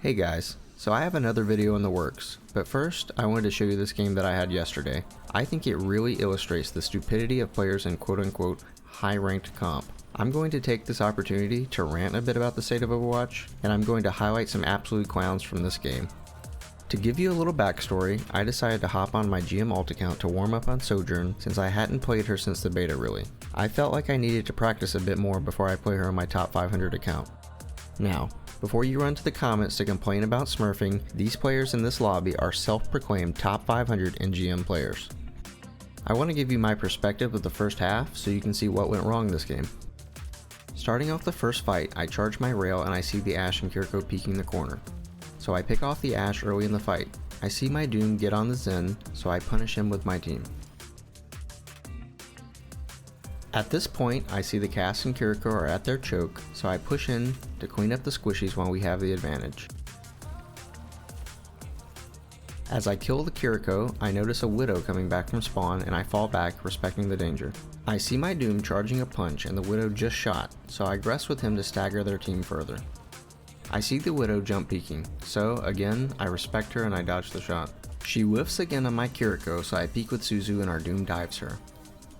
Hey guys, so I have another video in the works, but first I wanted to show you this game that I had yesterday. I think it really illustrates the stupidity of players in quote-unquote high-ranked comp. I'm going to take this opportunity to rant a bit about the state of Overwatch, and I'm going to highlight some absolute clowns from this game. To give you a little backstory, I decided to hop on my GM alt account to warm up on Sojourn since I hadn't played her since the beta really. I felt like I needed to practice a bit more before I play her on my top 500 account. Now, before you run to the comments to complain about smurfing, these players in this lobby are self-proclaimed top 500 in GM players. I want to give you my perspective of the first half so you can see what went wrong this game. Starting off the first fight, I charge my rail and I see the Ashe and Kiriko peeking the corner. So I pick off the Ashe early in the fight. I see my Doom get on the Zen, so I punish him with my team. At this point, I see the Cass and Kiriko are at their choke, so I push in to clean up the squishies while we have the advantage. As I kill the Kiriko, I notice a Widow coming back from spawn and I fall back, respecting the danger. I see my Doom charging a punch and the Widow just shot, so I aggress with him to stagger their team further. I see the Widow jump peeking, so again, I respect her and I dodge the shot. She whiffs again on my Kiriko, so I peek with Suzu and our Doom dives her.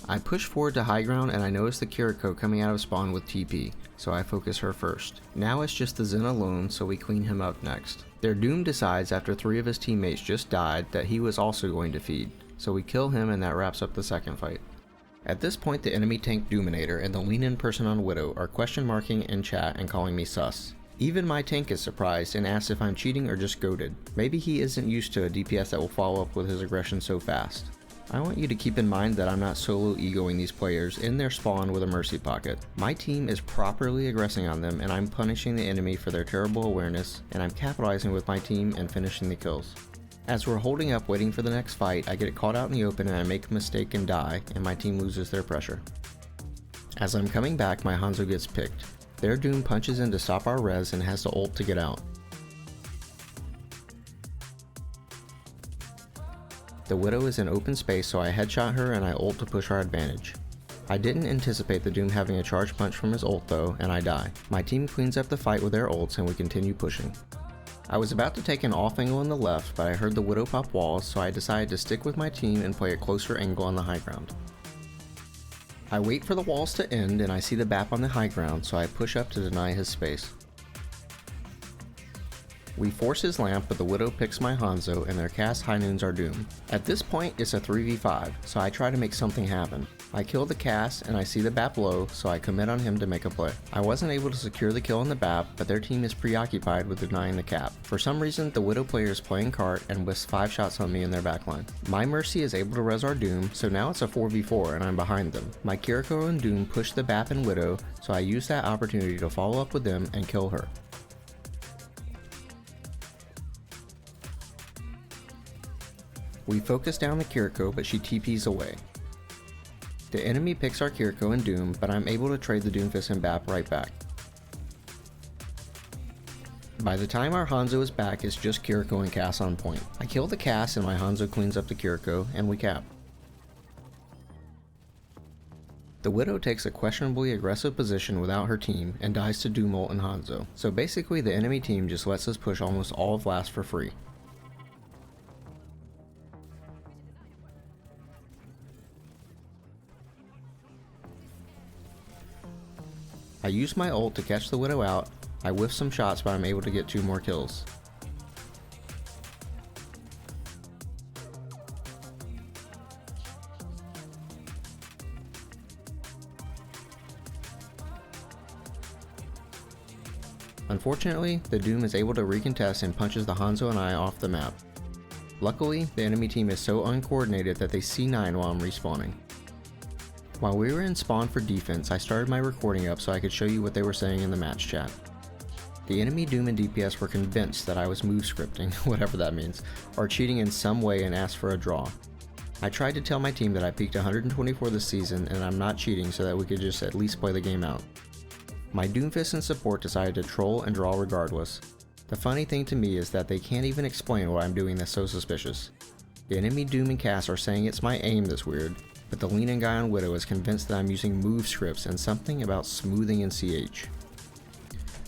I push forward to high ground and I notice the Kiriko coming out of spawn with TP, so I focus her first. Now it's just the Zen alone, so we clean him up next. Their Doom decides after 3 of his teammates just died that he was also going to feed, so we kill him and that wraps up the second fight. At this point the enemy tank Doominator and the lean-in person on Widow are question marking in chat and calling me sus. Even my tank is surprised and asks if I'm cheating or just goated. Maybe he isn't used to a DPS that will follow up with his aggression so fast. I want you to keep in mind that I'm not solo egoing these players in their spawn with a mercy pocket. My team is properly aggressing on them and I'm punishing the enemy for their terrible awareness, and I'm capitalizing with my team and finishing the kills. As we're holding up waiting for the next fight, I get caught out in the open and I make a mistake and die, and my team loses their pressure. As I'm coming back, my Hanzo gets picked. Their Doom punches in to stop our res and has to ult to get out. The Widow is in open space, so I headshot her and I ult to push our advantage. I didn't anticipate the Doom having a charge punch from his ult though, and I die. My team cleans up the fight with their ults and we continue pushing. I was about to take an off angle on the left, but I heard the Widow pop walls, so I decided to stick with my team and play a closer angle on the high ground. I wait for the walls to end and I see the BAP on the high ground, so I push up to deny his space. We force his lamp, but the Widow picks my Hanzo and their Cass high noons our Doom. At this point it's a 3v5, so I try to make something happen. I kill the Cass and I see the BAP low, so I commit on him to make a play. I wasn't able to secure the kill on the BAP, but their team is preoccupied with denying the cap. For some reason the Widow player is playing cart and whiffs 5 shots on me in their backline. My Mercy is able to res our Doom, so now it's a 4v4 and I'm behind them. My Kiriko and Doom push the BAP and Widow, so I use that opportunity to follow up with them and kill her. We focus down the Kiriko, but she TPs away. The enemy picks our Kiriko and Doom, but I'm able to trade the Doomfist and BAP right back. By the time our Hanzo is back, it's just Kiriko and Cass on point. I kill the Cass and my Hanzo cleans up the Kiriko, and we cap. The Widow takes a questionably aggressive position without her team and dies to Doom ult and Hanzo, so basically the enemy team just lets us push almost all of last for free. I use my ult to catch the Widow out. I whiff some shots, but I'm able to get 2 more kills. Unfortunately, the Doom is able to recontest and punches the Hanzo and I off the map. Luckily, the enemy team is so uncoordinated that they C9 while I'm respawning. While we were in spawn for defense, I started my recording up so I could show you what they were saying in the match chat. The enemy Doom and DPS were convinced that I was move scripting, whatever that means, or cheating in some way and asked for a draw. I tried to tell my team that I peaked 124 this season and I'm not cheating so that we could just at least play the game out. My Doomfist and support decided to troll and draw regardless. The funny thing to me is that they can't even explain why I'm doing this so suspicious. The enemy Doom and Cass are saying it's my aim that's weird, but the lean-in guy on Widow is convinced that I'm using move scripts and something about smoothing in CH.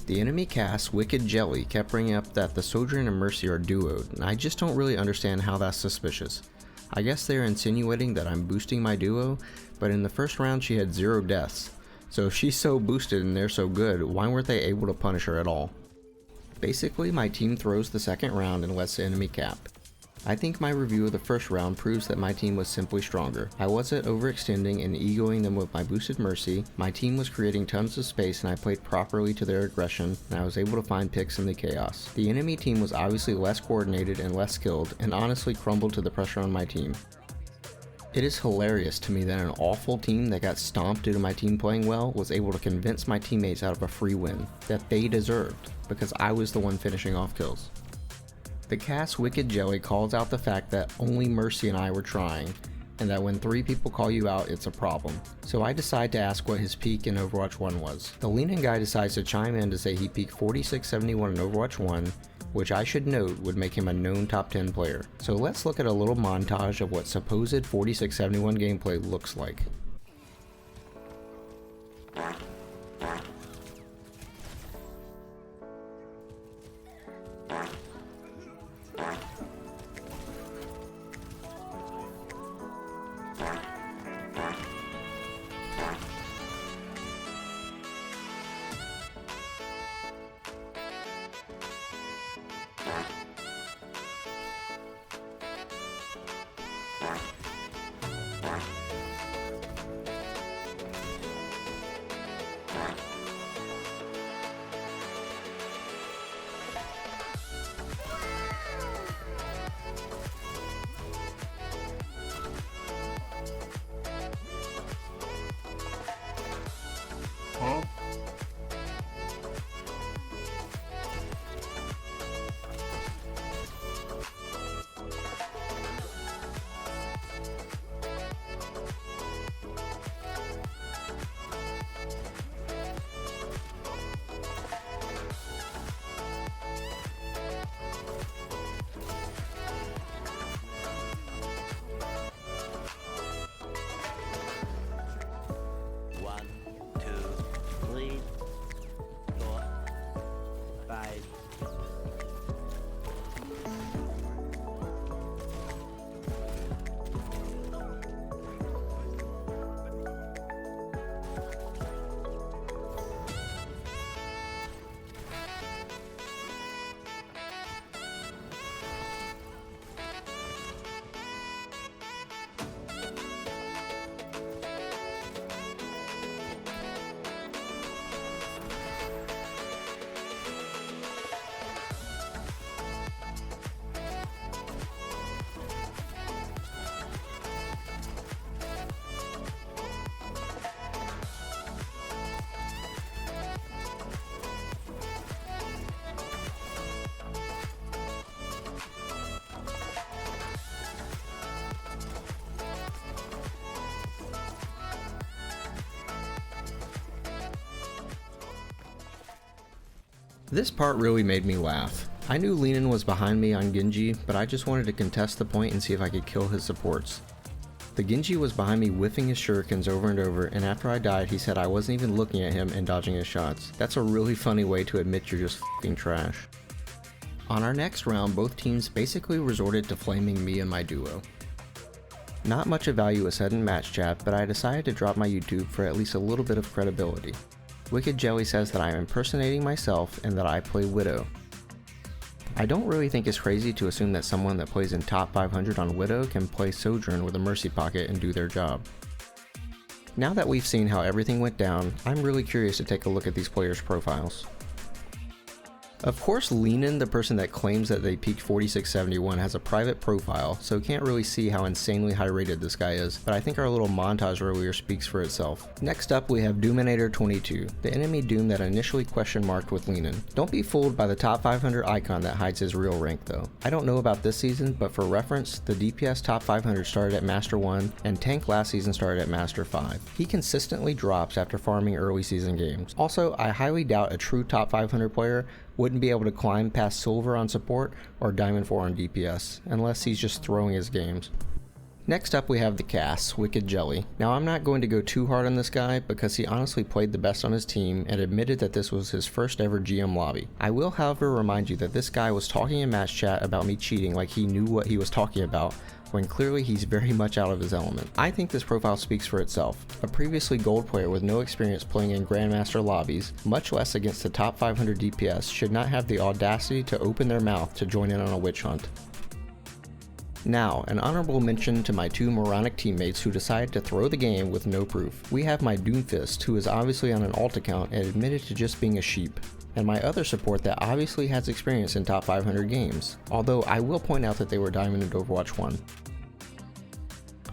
The enemy cast, Wicked Jelly, kept bringing up that the Sojourn and Mercy are duoed, and I just don't really understand how that's suspicious. I guess they're insinuating that I'm boosting my duo, but in the first round she had 0 deaths. So if she's so boosted and they're so good, why weren't they able to punish her at all? Basically, my team throws the second round and lets the enemy cap. I think my review of the first round proves that my team was simply stronger. I wasn't overextending and egoing them with my boosted Mercy, my team was creating tons of space and I played properly to their aggression, and I was able to find picks in the chaos. The enemy team was obviously less coordinated and less skilled, and honestly crumbled to the pressure on my team. It is hilarious to me that an awful team that got stomped due to my team playing well was able to convince my teammates out of a free win that they deserved, because I was the one finishing off kills. The cast Wicked Jelly calls out the fact that only Mercy and I were trying, and that when 3 people call you out, it's a problem. So I decide to ask what his peak in Overwatch 1 was. The Leanin guy decides to chime in to say he peaked 4671 in Overwatch 1, which I should note would make him a known top 10 player. So let's look at a little montage of what supposed 4671 gameplay looks like. This part really made me laugh. I knew Leanin was behind me on Genji, but I just wanted to contest the point and see if I could kill his supports. The Genji was behind me whiffing his shurikens over and over, and after I died he said I wasn't even looking at him and dodging his shots. That's a really funny way to admit you're just f***ing trash. On our next round, both teams basically resorted to flaming me and my duo. Not much of value was said in match chat, but I decided to drop my YouTube for at least a little bit of credibility. Wicked Jelly says that I am impersonating myself and that I play Widow. I don't really think it's crazy to assume that someone that plays in top 500 on Widow can play Sojourn with a Mercy Pocket and do their job. Now that we've seen how everything went down, I'm really curious to take a look at these players' profiles. Of course, Leanin, the person that claims that they peaked 4671, has a private profile, so can't really see how insanely high rated this guy is, but I think our little montage earlier speaks for itself. Next up we have Doominator22, the enemy Doom that initially question marked with Leanin. Don't be fooled by the top 500 icon that hides his real rank though. I don't know about this season, but for reference, the DPS top 500 started at Master 1, and Tank last season started at Master 5. He consistently drops after farming early season games. Also, I highly doubt a true top 500 player wouldn't be able to climb past Silver on support or Diamond 4 on DPS, unless he's just throwing his games. Next up we have the Cass, Wicked Jelly. Now I'm not going to go too hard on this guy because he honestly played the best on his team and admitted that this was his first ever GM lobby. I will however remind you that this guy was talking in match chat about me cheating like he knew what he was talking about, when clearly he's very much out of his element. I think this profile speaks for itself. A previously gold player with no experience playing in Grandmaster lobbies, much less against the top 500 DPS, should not have the audacity to open their mouth to join in on a witch hunt. Now, an honorable mention to my two moronic teammates who decided to throw the game with no proof. We have my Doomfist, who is obviously on an alt account and admitted to just being a sheep, and my other support that obviously has experience in top 500 games, although I will point out that they were Diamond in Overwatch 1.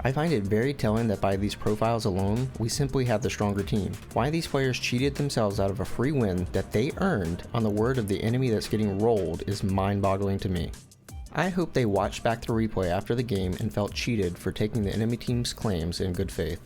I find it very telling that by these profiles alone, we simply have the stronger team. Why these players cheated themselves out of a free win that they earned on the word of the enemy that's getting rolled is mind-boggling to me. I hope they watched back the replay after the game and felt cheated for taking the enemy team's claims in good faith.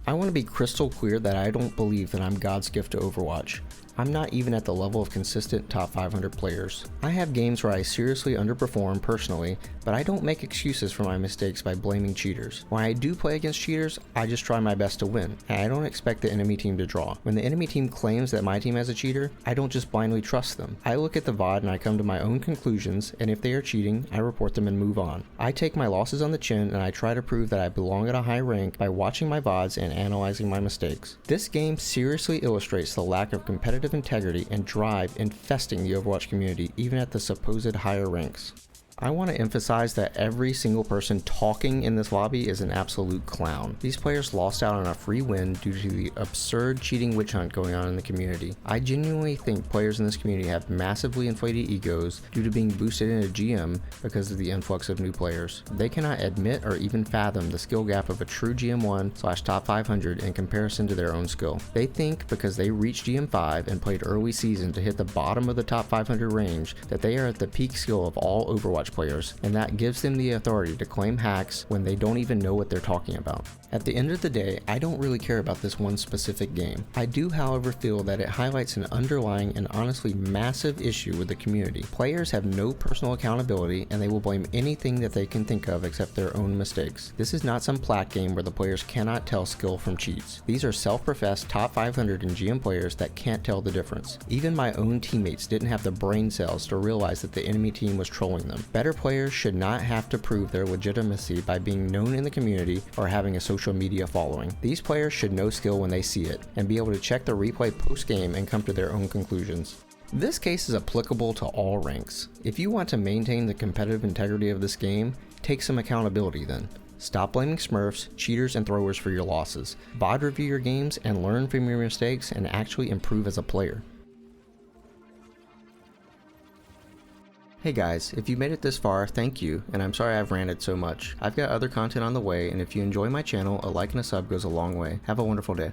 I want to be crystal clear that I don't believe that I'm God's gift to Overwatch. I'm not even at the level of consistent top 500 players. I have games where I seriously underperform personally, but I don't make excuses for my mistakes by blaming cheaters. When I do play against cheaters, I just try my best to win, and I don't expect the enemy team to draw. When the enemy team claims that my team has a cheater, I don't just blindly trust them. I look at the VOD and I come to my own conclusions, and if they are cheating, I report them and move on. I take my losses on the chin and I try to prove that I belong at a high rank by watching my VODs and analyzing my mistakes. This game seriously illustrates the lack of competitive integrity and drive infesting the Overwatch community even at the supposed higher ranks. I want to emphasize that every single person talking in this lobby is an absolute clown. These players lost out on a free win due to the absurd cheating witch hunt going on in the community. I genuinely think players in this community have massively inflated egos due to being boosted into GM because of the influx of new players. They cannot admit or even fathom the skill gap of a true GM1/top 500 in comparison to their own skill. They think because they reached GM5 and played early season to hit the bottom of the top 500 range that they are at the peak skill of all Overwatch players, and that gives them the authority to claim hacks when they don't even know what they're talking about. At the end of the day, I don't really care about this one specific game. I do, however, feel that it highlights an underlying and honestly massive issue with the community. Players have no personal accountability and they will blame anything that they can think of except their own mistakes. This is not some plat game where the players cannot tell skill from cheats. These are self-professed top 500 and GM players that can't tell the difference. Even my own teammates didn't have the brain cells to realize that the enemy team was trolling them. Better players should not have to prove their legitimacy by being known in the community or having a social media following. These players should know skill when they see it and be able to check the replay post-game and come to their own conclusions. This case is applicable to all ranks. If you want to maintain the competitive integrity of this game, take some accountability then. Stop blaming smurfs, cheaters, and throwers for your losses. VOD review your games and learn from your mistakes and actually improve as a player. Hey guys, if you made it this far, thank you, and I'm sorry I've ranted so much. I've got other content on the way, and if you enjoy my channel, a like and a sub goes a long way. Have a wonderful day.